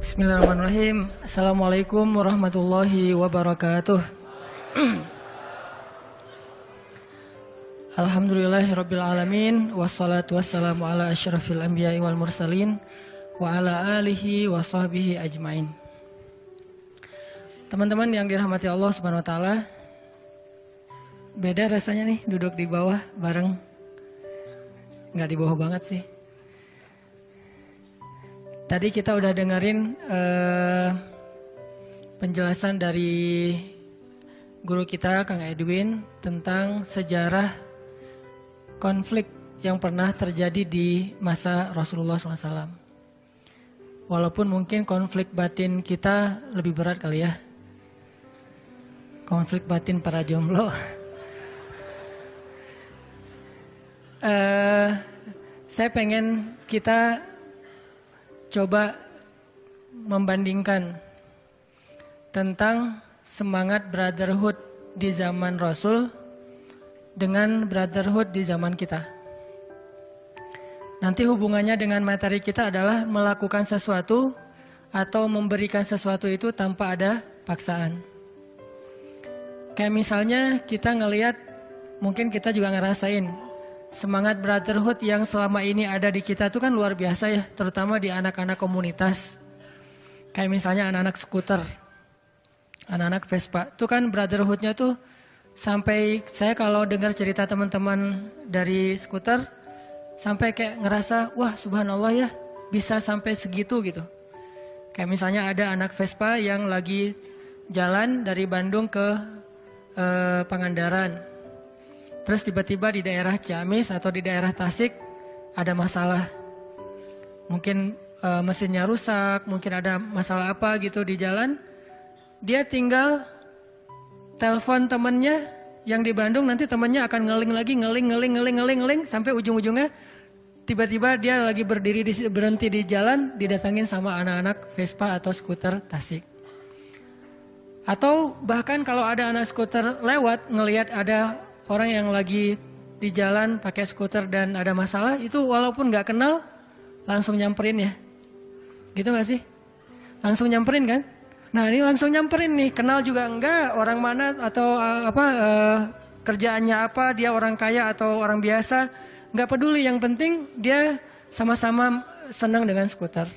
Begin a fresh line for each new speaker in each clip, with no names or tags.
Bismillahirrahmanirrahim. Assalamualaikum warahmatullahi wabarakatuh. Alhamdulillahirabbil alamin wassalatu wassalamu ala asyrafil anbiya'i wal mursalin wa ala alihi wa sahbihi ajmain. Teman-teman yang dirahmati Allah Subhanahu wa taala, beda rasanya nih duduk di bawah bareng. Nggak di bawah banget sih. Tadi kita udah dengerin penjelasan dari guru kita Kang Edwin tentang sejarah konflik yang pernah terjadi di masa Rasulullah SAW. Walaupun mungkin konflik batin kita lebih berat kali ya. Konflik batin para jomblo. Saya pengen kita coba membandingkan tentang semangat brotherhood di zaman Rasul dengan brotherhood di zaman kita. Nanti hubungannya dengan materi kita adalah melakukan sesuatu atau memberikan sesuatu itu tanpa ada paksaan. Kayak misalnya kita ngelihat, mungkin kita juga ngerasain semangat brotherhood yang selama ini ada di kita itu kan luar biasa ya, terutama di anak-anak komunitas. Kayak misalnya anak-anak skuter, anak-anak Vespa, itu kan brotherhoodnya tuh sampai saya kalau dengar cerita teman-teman dari skuter, sampai kayak ngerasa, wah subhanallah ya, bisa sampai segitu gitu. Kayak misalnya ada anak Vespa yang lagi jalan dari Bandung ke Pangandaran. Terus tiba-tiba di daerah Ciamis atau di daerah Tasik ada masalah. Mungkin mesinnya rusak, mungkin ada masalah apa gitu di jalan. Dia tinggal telepon temennya yang di Bandung, nanti temennya akan ngeling lagi, ngeling sampai ujung-ujungnya tiba-tiba dia lagi berhenti di jalan, didatangin sama anak-anak Vespa atau skuter Tasik. Atau bahkan kalau ada anak skuter lewat ngelihat ada orang yang lagi di jalan pakai skuter dan ada masalah, itu walaupun nggak kenal, langsung nyamperin ya. Gitu nggak sih? Langsung nyamperin kan? Nah ini langsung nyamperin nih, kenal juga enggak, orang mana atau kerjaannya apa, dia orang kaya atau orang biasa, nggak peduli, yang penting dia sama-sama senang dengan skuter.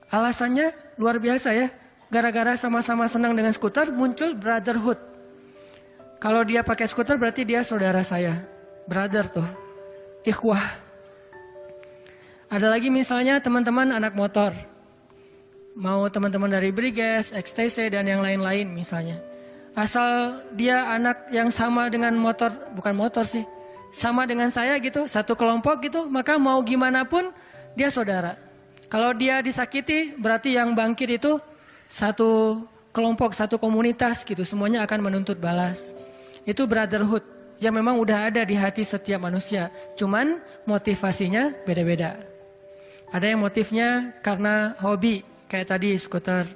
Alasannya luar biasa ya, gara-gara sama-sama senang dengan skuter muncul brotherhood. Kalau dia pakai skuter berarti dia saudara saya. Brother tuh. Ikhwah. Ada lagi misalnya teman-teman anak motor. Mau teman-teman dari Briges, XTC dan yang lain-lain misalnya. Asal dia anak yang sama dengan motor, bukan motor sih. Sama dengan saya gitu, satu kelompok gitu, maka mau gimana pun dia saudara. Kalau dia disakiti berarti yang bangkit itu satu kelompok, satu komunitas gitu. Semuanya akan menuntut balas. Itu brotherhood yang memang udah ada di hati setiap manusia. Cuman motivasinya beda-beda. Ada yang motifnya karena hobi, kayak tadi skuter.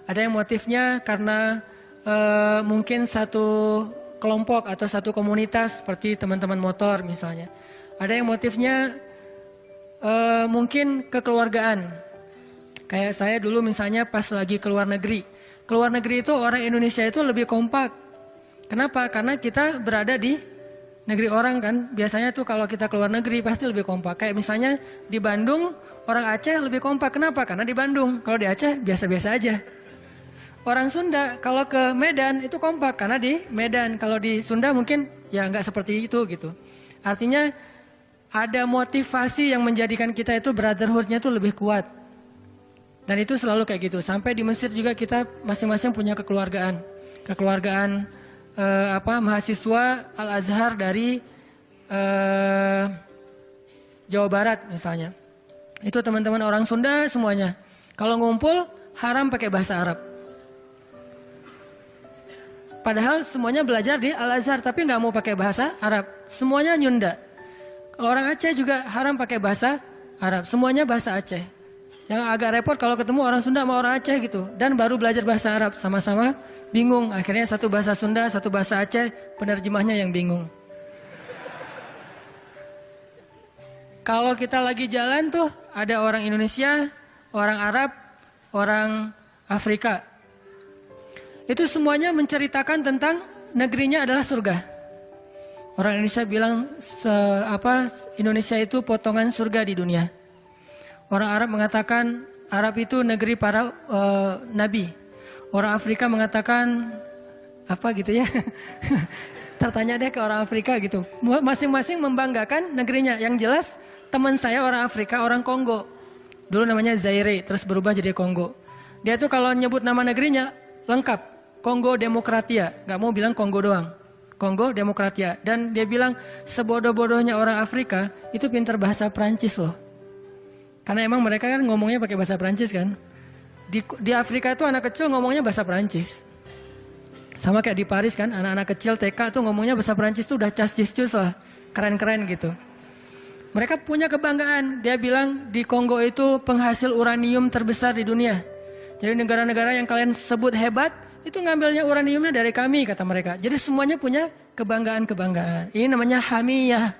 Ada yang motifnya karena mungkin satu kelompok atau satu komunitas seperti teman-teman motor misalnya. Ada yang motifnya mungkin kekeluargaan. Kayak saya dulu misalnya pas lagi keluar negeri. Keluar negeri itu orang Indonesia itu lebih kompak. Kenapa? Karena kita berada di negeri orang kan. Biasanya tuh kalau kita keluar negeri pasti lebih kompak. Kayak misalnya di Bandung, orang Aceh lebih kompak. Kenapa? Karena di Bandung. Kalau di Aceh biasa-biasa aja. Orang Sunda kalau ke Medan itu kompak. Karena di Medan. Kalau di Sunda mungkin ya nggak seperti itu gitu. Artinya ada motivasi yang menjadikan kita itu brotherhood-nya tuh lebih kuat. Dan itu selalu kayak gitu. Sampai di Mesir juga kita masing-masing punya kekeluargaan. Kekeluargaan mahasiswa Al-Azhar dari Jawa Barat misalnya. Itu teman-teman orang Sunda semuanya. Kalau ngumpul haram pakai bahasa Arab. Padahal semuanya belajar di Al-Azhar tapi nggak mau pakai bahasa Arab. Semuanya Nyunda. Kalau orang Aceh juga haram pakai bahasa Arab. Semuanya bahasa Aceh. Yang agak repot kalau ketemu orang Sunda sama orang Aceh gitu. Dan baru belajar bahasa Arab sama-sama bingung, akhirnya satu bahasa Sunda, satu bahasa Aceh, penerjemahnya yang bingung. Kalau kita lagi jalan tuh, ada orang Indonesia, orang Arab, orang Afrika. Itu semuanya menceritakan tentang negerinya adalah surga. Orang Indonesia bilang Indonesia itu potongan surga di dunia. Orang Arab mengatakan Arab itu negeri para nabi. Orang Afrika mengatakan apa gitu ya. Tertanya deh ke orang Afrika gitu. Masing-masing membanggakan negerinya. Yang jelas teman saya orang Afrika, orang Kongo. Dulu namanya Zaire, terus berubah jadi Kongo. Dia tuh kalau nyebut nama negerinya lengkap. Kongo Demokratia, gak mau bilang Kongo doang. Kongo Demokratia. Dan dia bilang sebodoh-bodohnya orang Afrika itu pintar bahasa Prancis loh. Karena emang mereka kan ngomongnya pakai bahasa Prancis kan. Di Afrika itu anak kecil ngomongnya bahasa Prancis. Sama kayak di Paris kan, anak-anak kecil TK tuh ngomongnya bahasa Prancis tuh udah cas-cis-cus lah. Keren-keren gitu. Mereka punya kebanggaan. Dia bilang di Kongo itu penghasil uranium terbesar di dunia. Jadi negara-negara yang kalian sebut hebat, itu ngambilnya uraniumnya dari kami, kata mereka. Jadi semuanya punya kebanggaan-kebanggaan. Ini namanya hamiyah.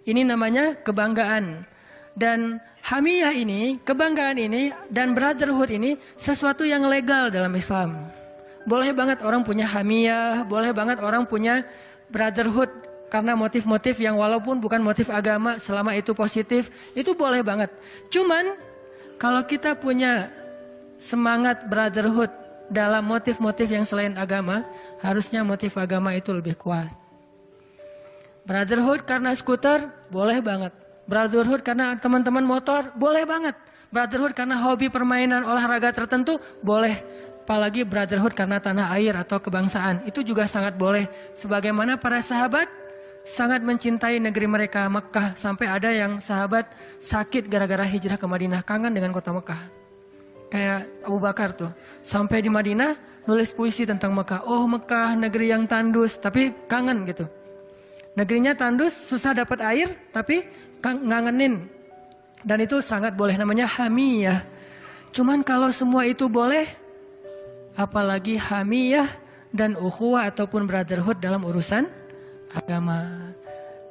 Ini namanya kebanggaan. Dan hamiyah ini, kebanggaan ini, dan brotherhood ini sesuatu yang legal dalam Islam. Boleh banget orang punya hamiyah, boleh banget orang punya brotherhood. Karena motif-motif yang walaupun bukan motif agama, selama itu positif, itu boleh banget. Cuman, kalau kita punya semangat brotherhood, dalam motif-motif yang selain agama, harusnya motif agama itu lebih kuat. Brotherhood karena skuter, boleh banget. Brotherhood karena teman-teman motor, boleh banget. Brotherhood karena hobi permainan olahraga tertentu, boleh. Apalagi brotherhood karena tanah air atau kebangsaan, itu juga sangat boleh. Sebagaimana para sahabat sangat mencintai negeri mereka, Mekah. Sampai ada yang sahabat sakit gara-gara hijrah ke Madinah, kangen dengan kota Mekah. Kayak Abu Bakar tuh, sampai di Madinah nulis puisi tentang Mekah. Oh Mekah, negeri yang tandus, tapi kangen gitu. Negerinya tandus, susah dapat air, tapi ngangenin. Dan itu sangat boleh, namanya hamiyah. Cuman kalau semua itu boleh, apalagi hamiyah dan ukhuwah ataupun brotherhood dalam urusan agama.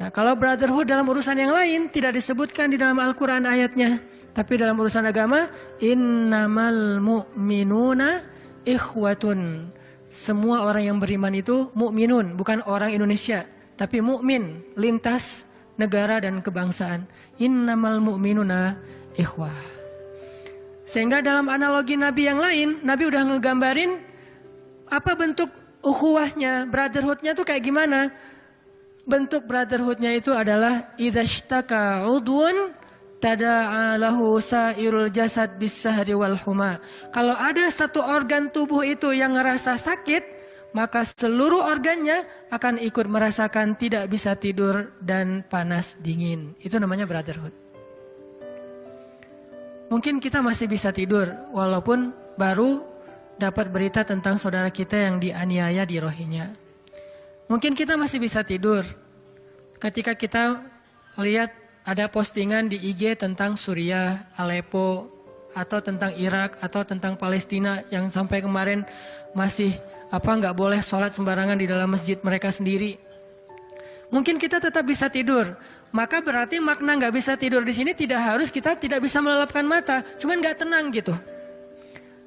Nah kalau brotherhood dalam urusan yang lain tidak disebutkan di dalam Al-Quran ayatnya. Tapi dalam urusan agama, innamal mu'minuna ikhwatun. Semua orang yang beriman itu mu'minun, bukan orang Indonesia, tapi mu'min, lintas negara dan kebangsaan. Innamal mu'minuna ikhwah. Sehingga dalam analogi Nabi yang lain, Nabi udah ngegambarin apa bentuk ukhuwahnya, brotherhoodnya tuh kayak gimana. Bentuk brotherhoodnya itu adalah idzashtaka udwun tada'a lahu sairul jasad bis-sahri wal huma. Kalau ada satu organ tubuh itu yang ngerasa sakit, maka seluruh organnya akan ikut merasakan tidak bisa tidur dan panas dingin. Itu namanya brotherhood. Mungkin kita masih bisa tidur walaupun baru dapat berita tentang saudara kita yang dianiaya di Rohingya. Mungkin kita masih bisa tidur ketika kita lihat ada postingan di IG tentang Suriah, Aleppo, atau tentang Irak, atau tentang Palestina yang sampai kemarin masih nggak boleh sholat sembarangan di dalam masjid mereka sendiri. Mungkin kita tetap bisa tidur. Maka berarti makna nggak bisa tidur di sini tidak harus kita tidak bisa melelapkan mata, cuman nggak tenang gitu.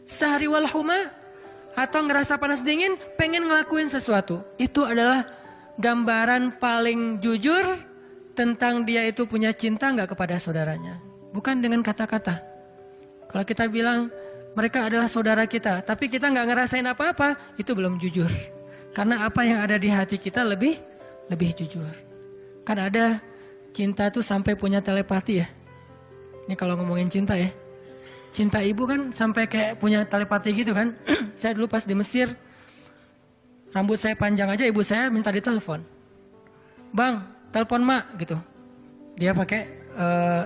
Sahri wal huma atau ngerasa panas dingin, pengen ngelakuin sesuatu. Itu adalah gambaran paling jujur tentang dia itu punya cinta nggak kepada saudaranya. Bukan dengan kata-kata. Kalau kita bilang mereka adalah saudara kita, tapi kita nggak ngerasain apa-apa, itu belum jujur. Karena apa yang ada di hati kita lebih jujur. Kan ada cinta tuh sampai punya telepati ya. Ini kalau ngomongin cinta ya. Cinta ibu kan sampai kayak punya telepati gitu kan. Saya dulu pas di Mesir, rambut saya panjang aja ibu saya minta ditelepon. Bang, telepon mak gitu. Dia pakai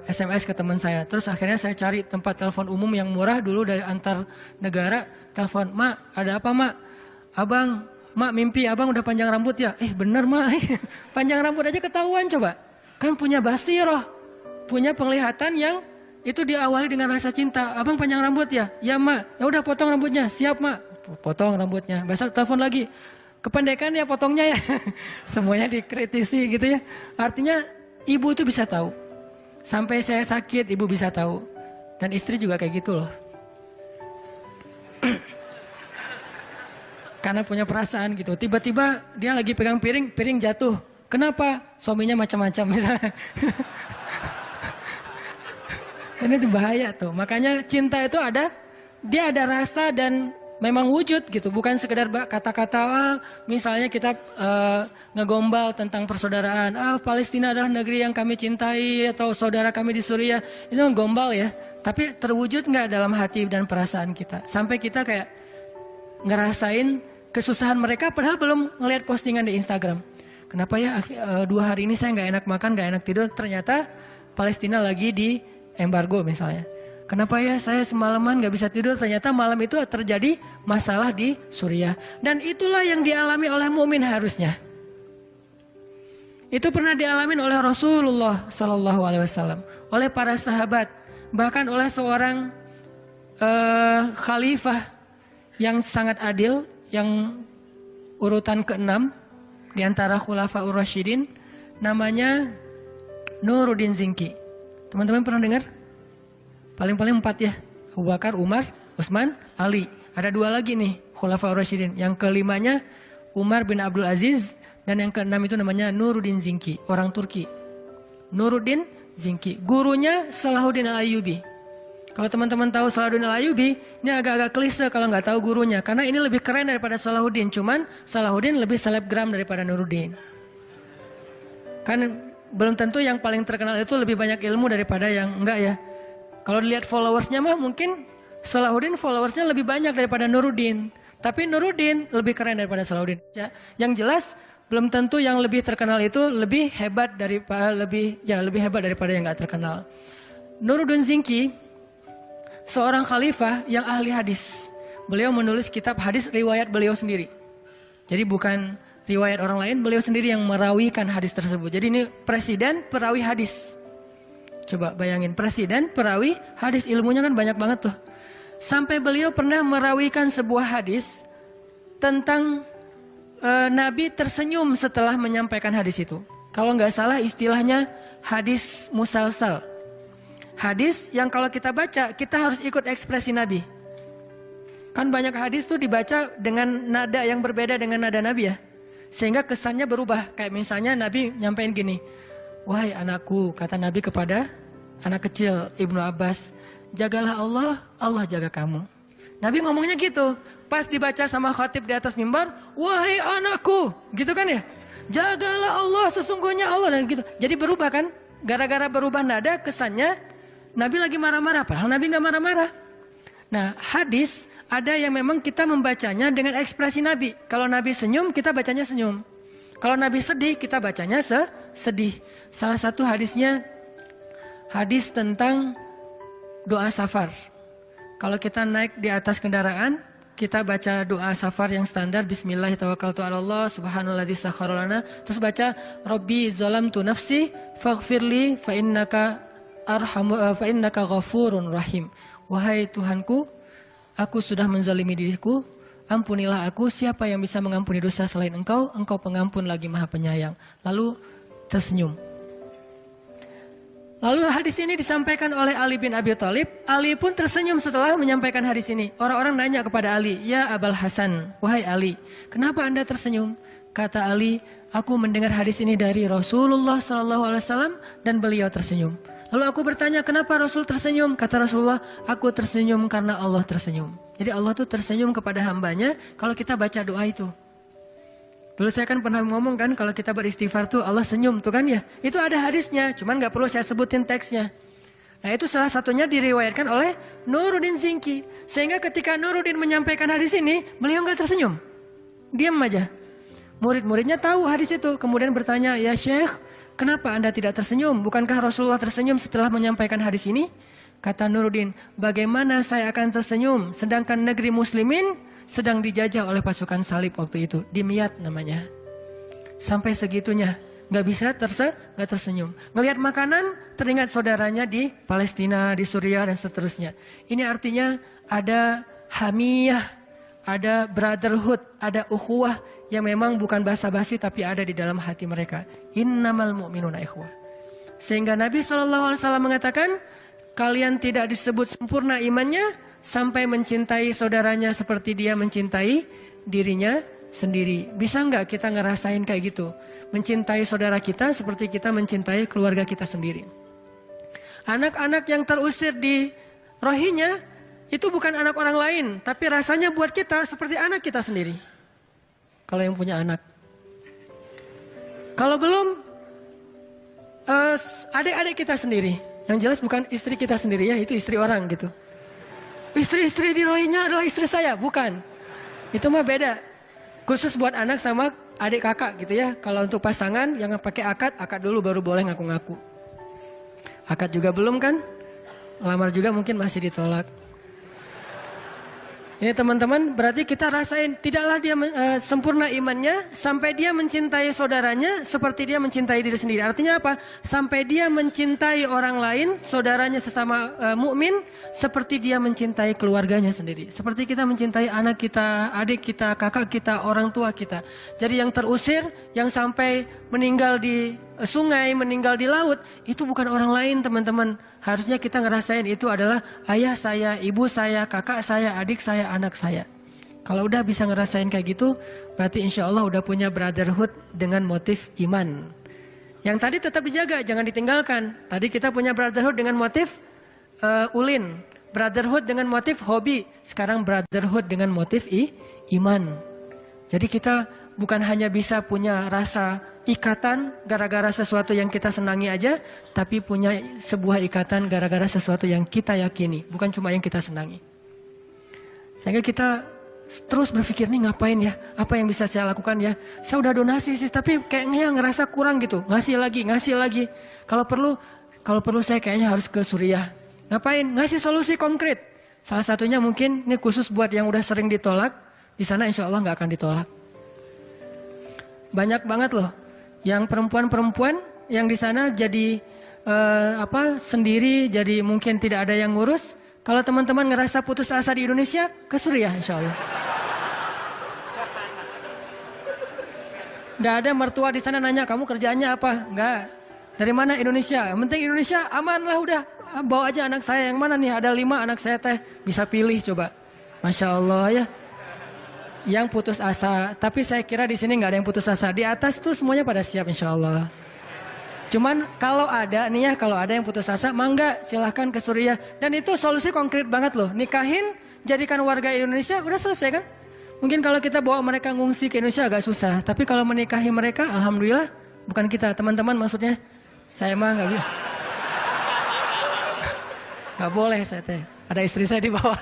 SMS ke teman saya. Terus akhirnya saya cari tempat telepon umum yang murah dulu dari antar negara. Telepon, mak ada apa mak? Abang, mak mimpi abang udah panjang rambut ya? Bener mak, panjang rambut aja ketahuan coba. Kan punya basiroh, punya penglihatan yang itu diawali dengan rasa cinta. Abang panjang rambut ya? Ya mak, ya udah potong rambutnya. Siap mak, potong rambutnya. Besok telepon lagi. Kependekan ya potongnya ya. Semuanya dikritisi gitu ya. Artinya ibu itu bisa tahu. Sampai saya sakit ibu bisa tahu. Dan istri juga kayak gitu loh. Karena punya perasaan gitu. Tiba-tiba dia lagi pegang piring, piring jatuh. Kenapa? Suaminya macam-macam misalnya. Ini tuh bahaya tuh. Makanya cinta itu dia ada rasa dan memang wujud gitu. Bukan sekedar kata-kata, misalnya kita ngegombal tentang persaudaraan. Palestina adalah negeri yang kami cintai, atau saudara kami di Suriah. Itu ngegombal ya. Tapi terwujud nggak dalam hati dan perasaan kita? Sampai kita kayak ngerasain kesusahan mereka padahal belum ngelihat postingan di Instagram. Kenapa ya 2 hari ini saya nggak enak makan, nggak enak tidur? Ternyata Palestina lagi di embargo misalnya. Kenapa ya saya semalaman nggak bisa tidur? Ternyata malam itu terjadi masalah di Suriah. Dan itulah yang dialami oleh mukmin harusnya. Itu pernah dialami oleh Rasulullah Sallallahu Alaihi Wasallam, oleh para sahabat, bahkan oleh seorang khalifah yang sangat adil, yang urutan ke-6 di antara Khulafaur Rasyidin, namanya Nuruddin Zinki. Teman-teman pernah dengar? Paling-paling 4 ya. Abu Bakar, Umar, Utsman, Ali. Ada 2 lagi nih Khulafaur Rasyidin. Yang ke-5-nya Umar bin Abdul Aziz, dan yang ke-6 itu namanya Nuruddin Zinki, orang Turki. Nuruddin Zinki, gurunya Salahuddin Al-Ayyubi. Kalau teman-teman tahu Salahuddin Al-Ayyubi, ini agak-agak klise kalau nggak tahu gurunya. Karena ini lebih keren daripada Salahuddin. Cuman Salahuddin lebih selebgram daripada Nuruddin. Kan belum tentu yang paling terkenal itu lebih banyak ilmu daripada yang enggak ya. Kalau dilihat followersnya mah mungkin Salahuddin followersnya lebih banyak daripada Nuruddin. Tapi Nuruddin lebih keren daripada Salahuddin. Ya, yang jelas belum tentu yang lebih terkenal itu lebih hebat daripada lebih hebat daripada yang nggak terkenal. Nuruddin Zinki seorang khalifah yang ahli hadis. Beliau menulis kitab hadis riwayat beliau sendiri. Jadi bukan riwayat orang lain, beliau sendiri yang merawikan hadis tersebut. Jadi ini presiden perawi hadis. Coba bayangin, presiden perawi hadis, ilmunya kan banyak banget tuh. Sampai beliau pernah merawikan sebuah hadis tentang Nabi tersenyum setelah menyampaikan hadis itu. Kalau nggak salah istilahnya hadis musalsal. Hadis yang kalau kita baca, kita harus ikut ekspresi Nabi. Kan banyak hadis tuh dibaca dengan nada yang berbeda dengan nada Nabi ya. Sehingga kesannya berubah. Kayak misalnya Nabi nyampein gini. Wahai anakku, kata Nabi kepada anak kecil Ibnu Abbas, jagalah Allah, Allah jaga kamu. Nabi ngomongnya gitu. Pas dibaca sama khatib di atas mimbar, wahai anakku, gitu kan ya. Jagalah Allah, sesungguhnya Allah, dan gitu. Jadi berubah kan. Gara-gara berubah nada, kesannya Nabi lagi marah-marah, padahal Nabi nggak marah-marah. Nah, hadis ada yang memang kita membacanya dengan ekspresi Nabi. Kalau Nabi senyum, kita bacanya senyum. Kalau Nabi sedih, kita bacanya sedih. Salah satu hadisnya, hadis tentang doa safar. Kalau kita naik di atas kendaraan, kita baca doa safar yang standar, Bismillahirrahmanirrahim, Subhanalladzi sakhkhara lana. Terus baca, Rabbi zalamtu nafsi, faghfirli fa innaka ghafurun rahim. Wahai Tuhanku, aku sudah menzalimi diriku, ampunilah aku. Siapa yang bisa mengampuni dosa selain Engkau? Engkau pengampun lagi maha penyayang. Lalu tersenyum. Lalu hadis ini disampaikan oleh Ali bin Abi Thalib. Ali pun tersenyum setelah menyampaikan hadis ini. Orang-orang nanya kepada Ali, ya Abul Hasan, wahai Ali, kenapa Anda tersenyum? Kata Ali, aku mendengar hadis ini dari Rasulullah SAW dan beliau tersenyum. Lalu aku bertanya, kenapa Rasul tersenyum? Kata Rasulullah, aku tersenyum karena Allah tersenyum. Jadi Allah tuh tersenyum kepada hambanya kalau kita baca doa itu. Dulu saya kan pernah ngomong kan, kalau kita beristighfar tuh Allah senyum tuh kan ya. Itu ada hadisnya, cuman gak perlu saya sebutin teksnya. Nah itu salah satunya diriwayatkan oleh Nuruddin Zinki. Sehingga ketika Nuruddin menyampaikan hadis ini, beliau gak tersenyum. Diam aja. Murid-muridnya tahu hadis itu. Kemudian bertanya, ya Syekh, kenapa Anda tidak tersenyum? Bukankah Rasulullah tersenyum setelah menyampaikan hadis ini? Kata Nuruddin, bagaimana saya akan tersenyum sedangkan negeri muslimin sedang dijajah oleh pasukan salib waktu itu. Dimyat namanya. Sampai segitunya. Gak bisa gak tersenyum. Ngelihat makanan, teringat saudaranya di Palestina, di Suriah, dan seterusnya. Ini artinya ada hamiyah, ada brotherhood, ada ukhuwah yang memang bukan basa-basi tapi ada di dalam hati mereka. Innamal mu'minuna ikhwah. Sehingga Nabi SAW mengatakan, kalian tidak disebut sempurna imannya sampai mencintai saudaranya seperti dia mencintai dirinya sendiri. Bisa nggak kita ngerasain kayak gitu? Mencintai saudara kita seperti kita mencintai keluarga kita sendiri. Anak-anak yang terusir di Rohingya itu bukan anak orang lain, tapi rasanya buat kita seperti anak kita sendiri. Kalau yang punya anak. Kalau belum, adik-adik kita sendiri. Yang jelas bukan istri kita sendiri ya, itu istri orang gitu. Istri-istri di Rohingya adalah istri saya, bukan. Itu mah beda. Khusus buat anak sama adik kakak gitu ya. Kalau untuk pasangan yang pakai akad dulu baru boleh ngaku-ngaku. Akad juga belum kan? Lamar juga mungkin masih ditolak. Ini teman-teman, berarti kita rasain tidaklah dia sempurna imannya sampai dia mencintai saudaranya seperti dia mencintai diri sendiri. Artinya apa? Sampai dia mencintai orang lain, saudaranya sesama mukmin seperti dia mencintai keluarganya sendiri. Seperti kita mencintai anak kita, adik kita, kakak kita, orang tua kita. Jadi yang terusir, yang sampai meninggal di sungai, meninggal di laut, itu bukan orang lain teman-teman. Harusnya kita ngerasain itu adalah ayah saya, ibu saya, kakak saya, adik saya, anak saya. Kalau udah bisa ngerasain kayak gitu, berarti insya Allah udah punya brotherhood dengan motif iman. Yang tadi tetap dijaga, jangan ditinggalkan. Tadi kita punya brotherhood dengan motif ulin. Brotherhood dengan motif hobi. Sekarang brotherhood dengan motif iman. Jadi kita bukan hanya bisa punya rasa ikatan gara-gara sesuatu yang kita senangi aja, tapi punya sebuah ikatan gara-gara sesuatu yang kita yakini, bukan cuma yang kita senangi. Sehingga kita terus berpikir nih ngapain ya, apa yang bisa saya lakukan ya. Saya udah donasi sih, tapi kayaknya ngerasa kurang gitu, ngasih lagi. Kalau perlu saya kayaknya harus ke Suriah. Ngapain? Ngasih solusi konkret. Salah satunya mungkin ini khusus buat yang udah sering ditolak, di sana insya Allah nggak akan ditolak. Banyak banget loh, yang perempuan-perempuan yang di sana jadi sendiri, jadi mungkin tidak ada yang ngurus. Kalau teman-teman ngerasa putus asa di Indonesia, ke Suriah insya Allah. Nggak ada mertua di sana nanya kamu kerjaannya apa, nggak. Dari mana? Indonesia. Yang penting Indonesia aman lah udah. Bawa aja anak saya yang mana nih? Ada 5 anak saya teh, bisa pilih coba. Masya Allah ya. Yang putus asa, tapi saya kira di sini nggak ada yang putus asa. Di atas tuh semuanya pada siap insya Allah. Cuman kalau ada nih ya, kalau ada yang putus asa, mangga silahkan ke Suriah. Dan itu solusi konkret banget loh. Nikahin, jadikan warga Indonesia, udah selesai kan? Mungkin kalau kita bawa mereka ngungsi ke Indonesia agak susah. Tapi kalau menikahi mereka, alhamdulillah, bukan kita, teman-teman maksudnya. Saya mah nggak bisa. Nggak boleh saya teh. Ada istri saya di bawah.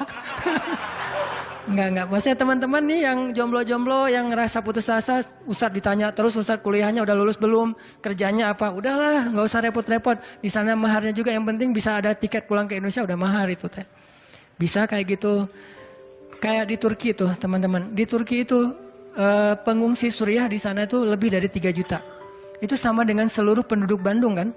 Enggak. Maksudnya teman-teman nih yang jomblo-jomblo yang ngerasa putus asa, Ustadz ditanya terus, Ustadz kuliahnya udah lulus belum? Kerjanya apa? Udahlah, nggak usah repot-repot. Di sana maharnya juga yang penting bisa ada tiket pulang ke Indonesia, udah mahar itu teh. Bisa kayak gitu. Kayak di Turki tuh teman-teman. Di Turki itu pengungsi Suriah di sana itu lebih dari 3 juta. Itu sama dengan seluruh penduduk Bandung kan?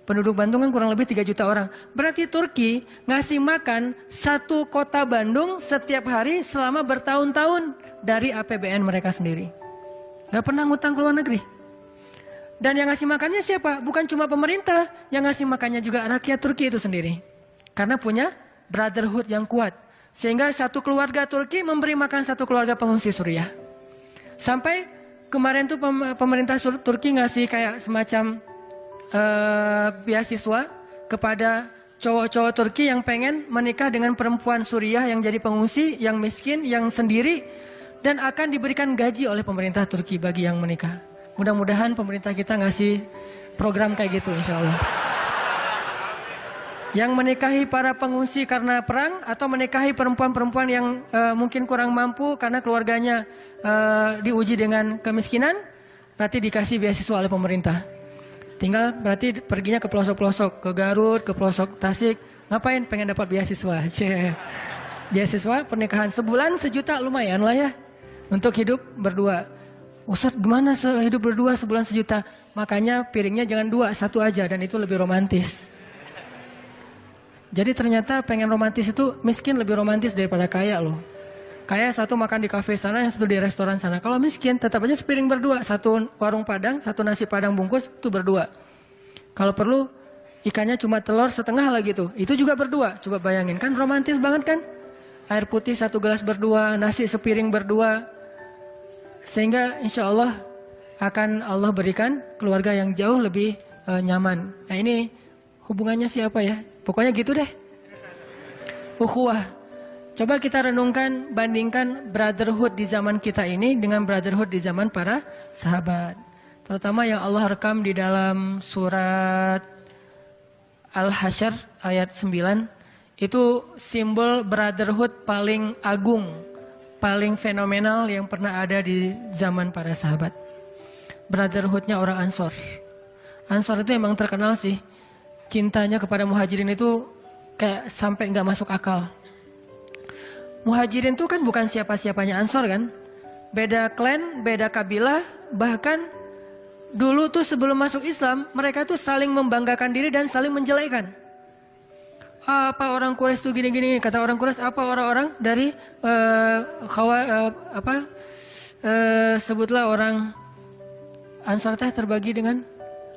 Penduduk Bandung kan kurang lebih 3 juta orang. Berarti Turki ngasih makan satu kota Bandung setiap hari selama bertahun-tahun dari APBN mereka sendiri. Gak pernah ngutang ke luar negeri. Dan yang ngasih makannya siapa? Bukan cuma pemerintah. Yang ngasih makannya juga rakyat Turki itu sendiri. Karena punya brotherhood yang kuat. Sehingga satu keluarga Turki memberi makan satu keluarga pengungsi Suriah. Sampai kemarin tuh pemerintah Turki ngasih kayak semacam beasiswa kepada cowok-cowok Turki yang pengen menikah dengan perempuan Suriah yang jadi pengungsi, yang miskin, yang sendiri, dan akan diberikan gaji oleh pemerintah Turki bagi yang menikah. Mudah-mudahan pemerintah kita ngasih program kayak gitu insya Allah. Yang menikahi para pengungsi karena perang atau menikahi perempuan-perempuan yang mungkin kurang mampu karena keluarganya diuji dengan kemiskinan, berarti dikasih beasiswa oleh pemerintah. Tinggal berarti perginya ke pelosok-pelosok, ke Garut, ke pelosok Tasik. Ngapain? Pengen dapat beasiswa. Beasiswa pernikahan sebulan 1 juta lumayan lah ya. Untuk hidup berdua. Ustadz gimana hidup berdua sebulan 1 juta? Makanya piringnya jangan 2, 1 aja. Dan itu lebih romantis. Jadi ternyata pengen romantis itu miskin lebih romantis daripada kaya loh. Kaya satu makan di kafe sana, yang satu di restoran sana. Kalau miskin tetap aja sepiring berdua. Satu warung padang, satu nasi padang bungkus, itu berdua. Kalau perlu ikannya cuma telur setengah lagi tuh. Itu juga berdua. Coba bayangin kan romantis banget kan? air putih 1 gelas berdua, nasi sepiring berdua. Sehingga insya Allah akan Allah berikan keluarga yang jauh lebih nyaman. Nah ini hubungannya siapa ya? Pokoknya gitu deh. Ukhuwah. Coba kita renungkan, bandingkan brotherhood di zaman kita ini dengan brotherhood di zaman para sahabat. Terutama yang Allah rekam di dalam surat Al-Hasyr ayat 9. Itu simbol brotherhood paling agung, paling fenomenal yang pernah ada di zaman para sahabat. Brotherhoodnya orang Ansor. Ansor itu emang terkenal sih, cintanya kepada Muhajirin itu kayak sampai nggak masuk akal. Muhajirin itu kan bukan siapa-siapanya Ansor kan. Beda klan, beda kabilah, bahkan dulu tuh sebelum masuk Islam, mereka tuh saling membanggakan diri dan saling menjelekkan. Apa orang Quraisy tuh gini-gini, kata orang Quraisy, apa orang-orang dari sebutlah orang Ansar teh terbagi dengan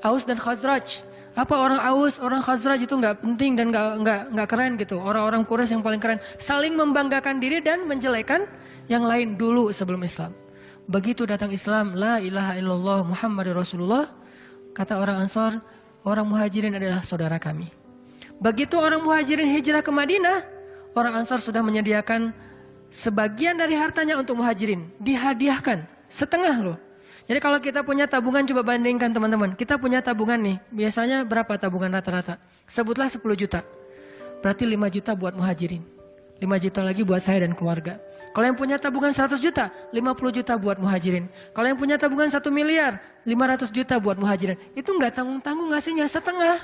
Aus dan Khazraj. Apa orang Aus, orang Khazraj itu nggak penting dan nggak keren gitu. Orang-orang Quraisy yang paling keren, saling membanggakan diri dan menjelekan yang lain dulu sebelum Islam. Begitu datang Islam, la ilaha illallah Muhammadur Rasulullah, kata orang Ansar, orang Muhajirin adalah saudara kami. Begitu orang Muhajirin hijrah ke Madinah, orang Ansar sudah menyediakan sebagian dari hartanya untuk Muhajirin, dihadiahkan setengah loh. Jadi kalau kita punya tabungan, coba bandingkan teman-teman. Kita punya tabungan nih, biasanya berapa tabungan rata-rata? Sebutlah 10 juta. Berarti 5 juta buat Muhajirin. 5 juta lagi buat saya dan keluarga. Kalau yang punya tabungan 100 juta, 50 juta buat Muhajirin. Kalau yang punya tabungan 1 miliar, 500 juta buat Muhajirin. Itu nggak tanggung-tanggung ngasihnya, setengah.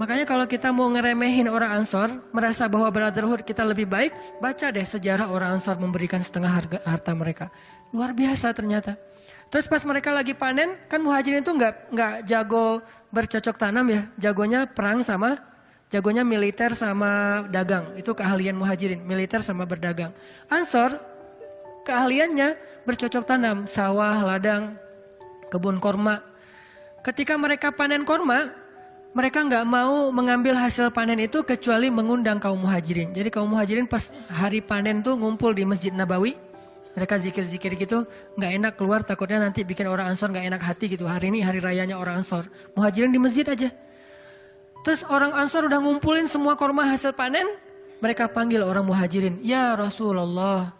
Makanya kalau kita mau ngeremehin orang Ansor, merasa bahwa brotherhood kita lebih baik, baca deh sejarah orang Ansor memberikan setengah harta mereka. Luar biasa ternyata. Terus pas mereka lagi panen, kan Muhajirin itu nggak jago bercocok tanam ya, jagonya perang sama, jagonya militer sama dagang. Itu keahlian Muhajirin, militer sama berdagang. Ansor keahliannya bercocok tanam, sawah, ladang, kebun korma. Ketika mereka panen korma, mereka nggak mau mengambil hasil panen itu kecuali mengundang kaum Muhajirin. Jadi kaum Muhajirin pas hari panen tuh ngumpul di Masjid Nabawi. Mereka zikir-zikir gitu, nggak enak keluar takutnya nanti bikin orang Ansor nggak enak hati gitu. Hari ini hari rayanya orang Ansor. Muhajirin di masjid aja. Terus orang Ansor udah ngumpulin semua korma hasil panen. Mereka panggil orang Muhajirin. Ya Rasulullah,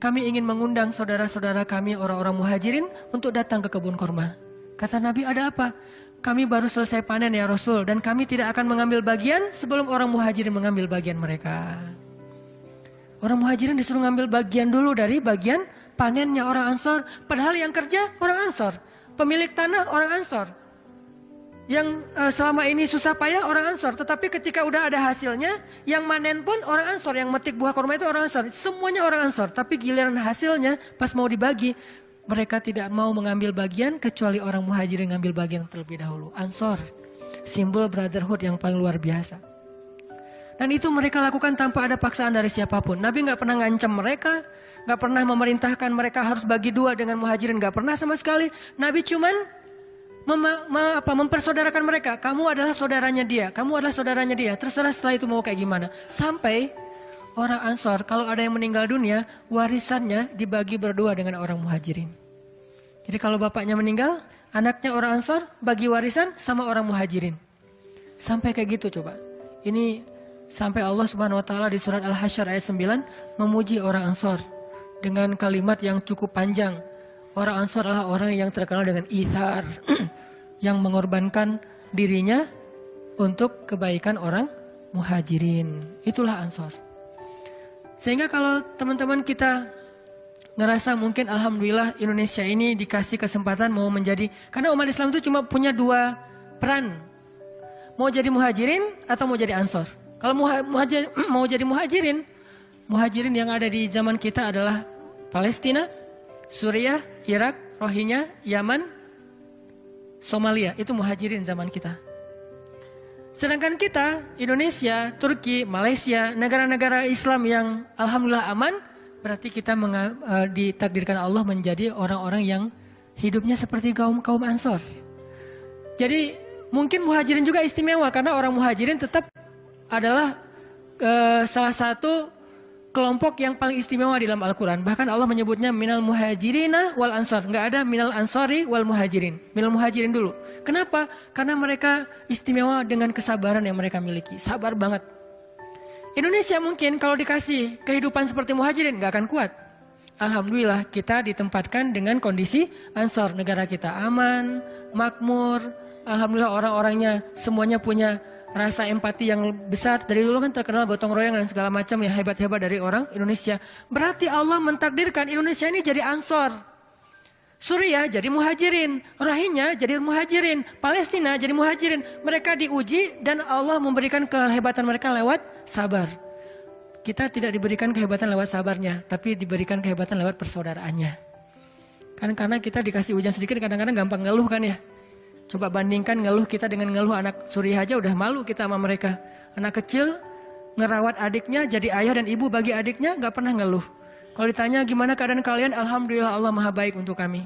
kami ingin mengundang saudara-saudara kami orang-orang Muhajirin untuk datang ke kebun korma. Kata Nabi, ada apa? Kami baru selesai panen ya Rasul, dan kami tidak akan mengambil bagian sebelum orang Muhajirin mengambil bagian mereka. Orang Muhajirin disuruh ngambil bagian dulu dari bagian panennya orang Ansor. Padahal yang kerja orang Ansor, pemilik tanah orang Ansor. Yang selama ini susah payah orang Ansor. Tetapi ketika udah ada hasilnya, yang manen pun orang Ansor, yang metik buah kurma itu orang Ansor. Semuanya orang Ansor, tapi giliran hasilnya pas mau dibagi, mereka tidak mau mengambil bagian kecuali orang Muhajirin ngambil bagian terlebih dahulu. Ansor, simbol brotherhood yang paling luar biasa. Dan itu mereka lakukan tanpa ada paksaan dari siapapun. Nabi nggak pernah ngancam mereka, nggak pernah memerintahkan mereka harus bagi dua dengan Muhajirin, nggak pernah sama sekali. Nabi cuman mempersaudarakan mereka. Kamu adalah saudaranya dia, kamu adalah saudaranya dia. Terserah setelah itu mau kayak gimana. Sampai orang Ansor kalau ada yang meninggal dunia, warisannya dibagi berdua dengan orang Muhajirin. Jadi kalau bapaknya meninggal, anaknya orang Ansor bagi warisan sama orang Muhajirin. Sampai kayak gitu coba. Ini sampai Allah Subhanahu wa taala di surat Al-Hasyr ayat 9 memuji orang Ansor dengan kalimat yang cukup panjang. Orang Ansor adalah orang yang terkenal dengan ithar, yang mengorbankan dirinya untuk kebaikan orang Muhajirin. Itulah Ansor. Sehingga kalau teman-teman kita ngerasa mungkin alhamdulillah Indonesia ini dikasih kesempatan mau menjadi, karena umat Islam itu cuma punya dua peran. Mau jadi Muhajirin atau mau jadi Ansor. Kalau mau jadi muhajirin yang ada di zaman kita adalah Palestina, Suriah, Irak, Rohingya, Yaman, Somalia. Itu muhajirin zaman kita. Sedangkan kita, Indonesia, Turki, Malaysia, negara-negara Islam yang alhamdulillah aman, berarti kita ditakdirkan Allah menjadi orang-orang yang hidupnya seperti kaum Ansor. Jadi mungkin muhajirin juga istimewa karena orang muhajirin tetap adalah salah satu kelompok yang paling istimewa di dalam Al-Quran. Bahkan Allah menyebutnya minal muhajirina wal ansor. Nggak ada minal ansori wal muhajirin. Minal muhajirin dulu. Kenapa? Karena mereka istimewa dengan kesabaran yang mereka miliki. Sabar banget. Indonesia mungkin kalau dikasih kehidupan seperti muhajirin nggak akan kuat. Alhamdulillah kita ditempatkan dengan kondisi ansor. Negara kita aman, makmur. Alhamdulillah orang-orangnya semuanya punya rasa empati yang besar. Dari dulu kan terkenal gotong royong dan segala macam yang hebat-hebat dari orang Indonesia. Berarti Allah mentakdirkan Indonesia ini jadi ansor. Suriah jadi muhajirin, Rohingya jadi muhajirin, Palestina jadi muhajirin. Mereka diuji dan Allah memberikan kehebatan mereka lewat sabar. Kita tidak diberikan kehebatan lewat sabarnya, tapi diberikan kehebatan lewat persaudaraannya. Kan karena kita dikasih ujian sedikit kadang-kadang gampang ngeluh kan ya. Coba bandingkan ngeluh kita dengan ngeluh anak Suriah aja udah malu kita sama mereka. Anak kecil ngerawat adiknya jadi ayah dan ibu bagi adiknya gak pernah ngeluh. Kalau ditanya gimana keadaan kalian, Alhamdulillah Allah maha baik untuk kami.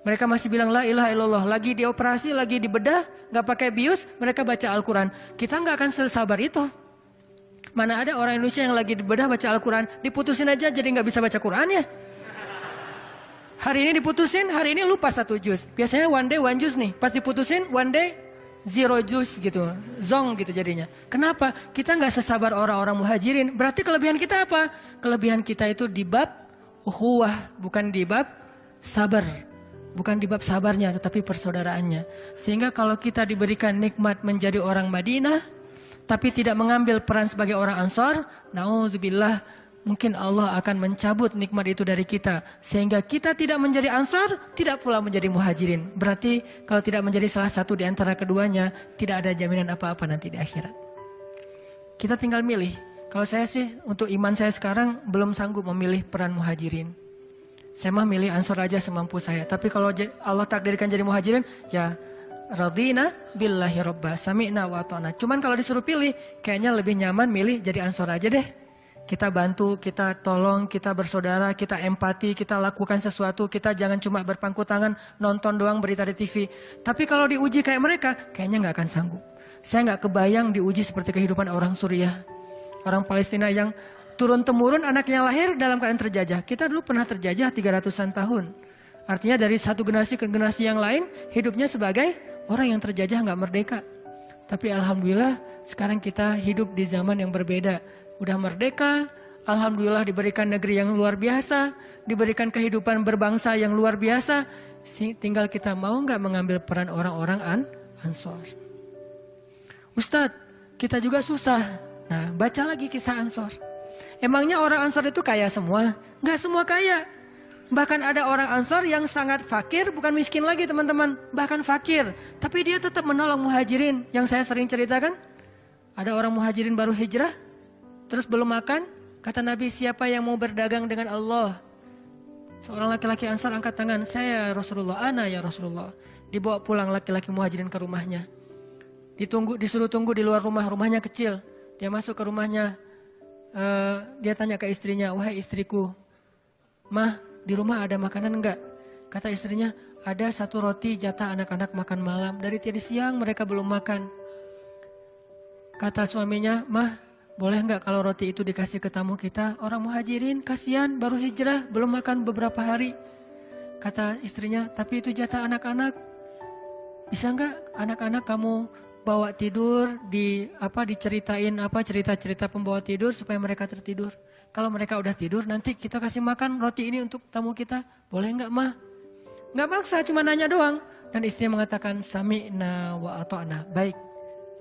Mereka masih bilang la ilaha illallah. Lagi dioperasi, lagi dibedah, gak pakai bius, mereka baca Al-Quran. Kita gak akan sesabar itu. Mana ada orang Indonesia yang lagi dibedah baca Al-Quran, diputusin aja jadi gak bisa baca Quran ya. Hari ini diputusin, hari ini lupa 1 juz. Biasanya one day one juz nih. Pas diputusin, one day 0 juz gitu. Zong gitu jadinya. Kenapa? Kita nggak sesabar orang-orang muhajirin. Berarti kelebihan kita apa? Kelebihan kita itu di bab ukhuwah. Bukan di bab sabar. Bukan di bab sabarnya, tetapi persaudaraannya. Sehingga kalau kita diberikan nikmat menjadi orang Madinah, tapi tidak mengambil peran sebagai orang Ansor, na'udzubillah, mungkin Allah akan mencabut nikmat itu dari kita. Sehingga kita tidak menjadi Ansar, tidak pula menjadi Muhajirin. Berarti kalau tidak menjadi salah satu di antara keduanya, tidak ada jaminan apa-apa nanti di akhirat. Kita tinggal milih. Kalau saya sih, untuk iman saya sekarang belum sanggup memilih peran Muhajirin. Saya mah milih Ansar aja semampu saya. Tapi kalau Allah takdirkan jadi Muhajirin, ya radina billahi robba, sami'na wa ata'na. Cuman kalau disuruh pilih, kayaknya lebih nyaman milih jadi Ansar aja deh. Kita bantu, kita tolong, kita bersaudara, kita empati, kita lakukan sesuatu. Kita jangan cuma berpangku tangan, nonton doang berita di TV. Tapi kalau diuji kayak mereka, kayaknya nggak akan sanggup. Saya nggak kebayang diuji seperti kehidupan orang Suriah. Orang Palestina yang turun-temurun anaknya lahir dalam keadaan terjajah. Kita dulu pernah terjajah 300-an tahun. Artinya dari satu generasi ke generasi yang lain, hidupnya sebagai orang yang terjajah nggak merdeka. Tapi Alhamdulillah sekarang kita hidup di zaman yang berbeda. Udah merdeka, Alhamdulillah diberikan negeri yang luar biasa, diberikan kehidupan berbangsa yang luar biasa. Tinggal kita mau nggak mengambil peran orang-orang Ansor. Ustadz, kita juga susah. Nah, baca lagi kisah Ansor. Emangnya orang Ansor itu kaya semua? Nggak semua kaya. Bahkan ada orang Ansor yang sangat fakir, bukan miskin lagi teman-teman. Bahkan fakir, tapi dia tetap menolong muhajirin. Yang saya sering ceritakan, ada orang muhajirin baru hijrah, terus belum makan, kata Nabi, siapa yang mau berdagang dengan Allah? Seorang laki-laki Ansar angkat tangan, saya Rasulullah, ana ya Rasulullah. Dibawa pulang laki-laki muhajirin ke rumahnya. Disuruh tunggu di luar rumah, rumahnya kecil. Dia masuk ke rumahnya, dia tanya ke istrinya, wahai istriku, mah di rumah ada makanan enggak? Kata istrinya, ada 1 roti jatah anak-anak makan malam. Dari tadi siang mereka belum makan. Kata suaminya, mah boleh nggak kalau roti itu dikasih ke tamu kita? Orang muhajirin, kasihan, baru hijrah, belum makan beberapa hari. Kata istrinya, tapi itu jatah anak-anak. Bisa nggak anak-anak kamu bawa tidur, diceritain cerita-cerita pembawa tidur supaya mereka tertidur. Kalau mereka udah tidur, nanti kita kasih makan roti ini untuk tamu kita. Boleh nggak mah? Nggak maksa, cuma nanya doang. Dan istrinya mengatakan, sami'na wa ata'na. Baik.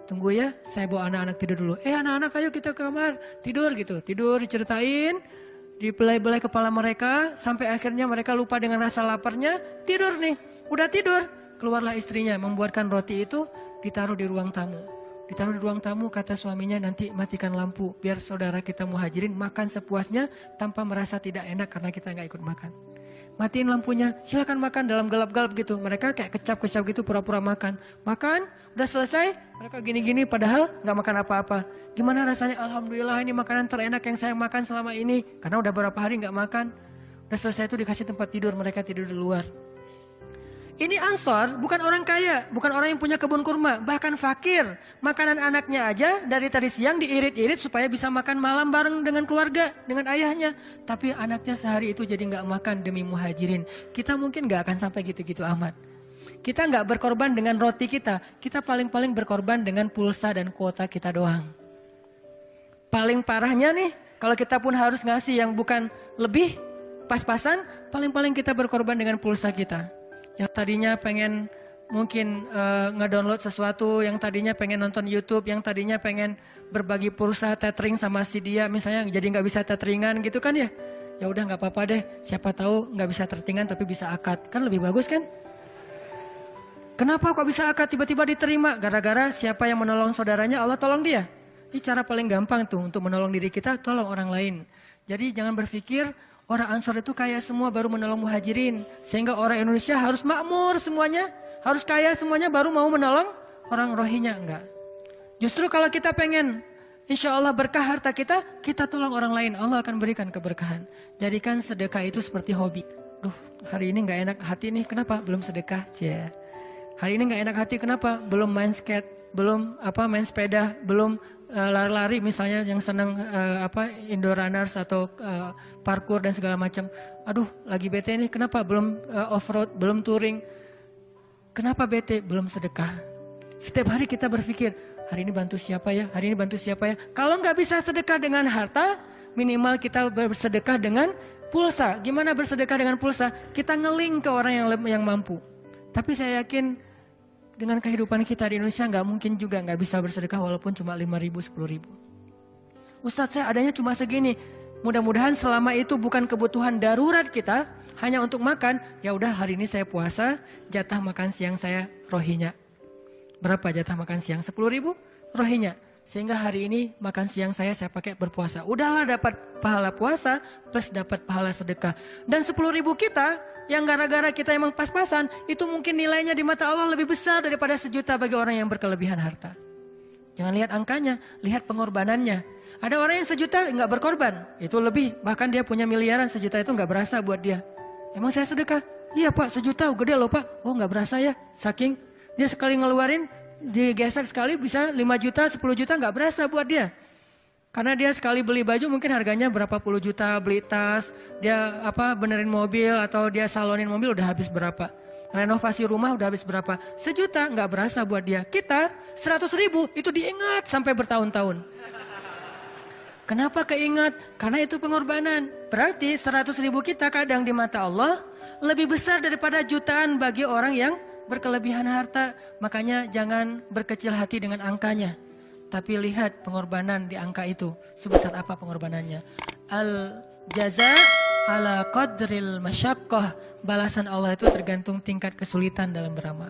Tunggu ya, saya bawa anak-anak tidur dulu. Anak-anak ayo kita ke kamar, tidur gitu. Tidur diceritain, dibelai-belai kepala mereka, sampai akhirnya mereka lupa dengan rasa laparnya, tidur nih. Udah tidur, keluarlah istrinya membuatkan roti itu, ditaruh di ruang tamu. Ditaruh di ruang tamu, kata suaminya, nanti matikan lampu, biar saudara kita muhajirin makan sepuasnya tanpa merasa tidak enak karena kita nggak ikut makan. Matiin lampunya, silakan makan dalam gelap-gelap gitu. Mereka kayak kecap-kecap gitu pura-pura makan. Makan, udah selesai, mereka gini-gini padahal nggak makan apa-apa. Gimana rasanya? Alhamdulillah ini makanan terenak yang saya makan selama ini. Karena udah berapa hari nggak makan. Udah selesai itu dikasih tempat tidur, mereka tidur di luar. Ini Ansor bukan orang kaya, bukan orang yang punya kebun kurma, bahkan fakir. Makanan anaknya aja dari tadi siang diirit-irit supaya bisa makan malam bareng dengan keluarga, dengan ayahnya. Tapi anaknya sehari itu jadi nggak makan demi muhajirin. Kita mungkin nggak akan sampai gitu-gitu amat. Kita nggak berkorban dengan roti kita paling-paling berkorban dengan pulsa dan kuota kita doang. Paling parahnya nih, kalau kita pun harus ngasih yang bukan lebih, pas-pasan, paling-paling kita berkorban dengan pulsa kita. Yang tadinya pengen mungkin ngedownload sesuatu, yang tadinya pengen nonton YouTube, yang tadinya pengen berbagi pulsa tethering sama si dia, misalnya jadi nggak bisa tetheringan gitu kan ya. Ya udah nggak apa-apa deh, siapa tahu nggak bisa tetheringan tapi bisa akad, kan lebih bagus kan? Kenapa kok bisa akad tiba-tiba diterima? Gara-gara siapa yang menolong saudaranya, Allah tolong dia. Ini cara paling gampang tuh untuk menolong diri kita, tolong orang lain. Jadi jangan berpikir orang Ansor itu kaya semua baru menolong muhajirin. Sehingga orang Indonesia harus makmur semuanya, harus kaya semuanya baru mau menolong orang Rohingya. Enggak. Justru kalau kita pengen, insya Allah berkah harta kita tolong orang lain. Allah akan berikan keberkahan. Jadikan sedekah itu seperti hobi. Duh, hari ini nggak enak hati nih, kenapa? Belum sedekah. Cia. Hari ini nggak enak hati, kenapa? Belum main skate, belum main sepeda, belum lari-lari misalnya yang senang indoor runners atau parkour dan segala macam. Aduh, lagi bete nih, kenapa? Belum off-road, belum touring. Kenapa bete? Belum sedekah. Setiap hari kita berpikir, hari ini bantu siapa ya? Hari ini bantu siapa ya? Kalau nggak bisa sedekah dengan harta, minimal kita bersedekah dengan pulsa. Gimana bersedekah dengan pulsa? Kita ngeling ke orang yang mampu. Tapi saya yakin dengan kehidupan kita di Indonesia nggak mungkin juga nggak bisa bersedekah walaupun cuma 5.000, 10.000. Ustadz, saya adanya cuma segini. Mudah-mudahan selama itu bukan kebutuhan darurat kita, hanya untuk makan. Ya udah, hari ini saya puasa, jatah makan siang saya Rohingya. Berapa jatah makan siang? 10.000 Rohingya. Sehingga hari ini makan siang saya pakai berpuasa. Udahlah, dapat pahala puasa plus dapat pahala sedekah. Dan 10.000 kita yang gara-gara kita emang pas-pasan, itu mungkin nilainya di mata Allah lebih besar daripada 1 juta bagi orang yang berkelebihan harta. Jangan lihat angkanya, lihat pengorbanannya. Ada orang yang 1 juta nggak berkorban, itu lebih. Bahkan dia punya miliaran, 1 juta itu nggak berasa buat dia. Emang saya sedekah? Iya Pak, 1 juta gede loh Pak. Oh nggak berasa ya, saking dia sekali ngeluarin, digesek sekali bisa 5 juta, 10 juta nggak berasa buat dia. Karena dia sekali beli baju mungkin harganya berapa puluh juta, beli tas, dia benerin mobil atau dia salonin mobil udah habis berapa. Renovasi rumah udah habis berapa. 1 juta nggak berasa buat dia. Kita 100.000 itu diingat sampai bertahun-tahun. Kenapa keingat? Karena itu pengorbanan. Berarti 100.000 kita kadang di mata Allah lebih besar daripada jutaan bagi orang yang berkelebihan harta. Makanya jangan berkecil hati dengan angkanya. Tapi lihat pengorbanan di angka itu. Sebesar apa pengorbanannya. Al-jaza ala qadril masyaqqah. Balasan Allah itu tergantung tingkat kesulitan dalam beramal.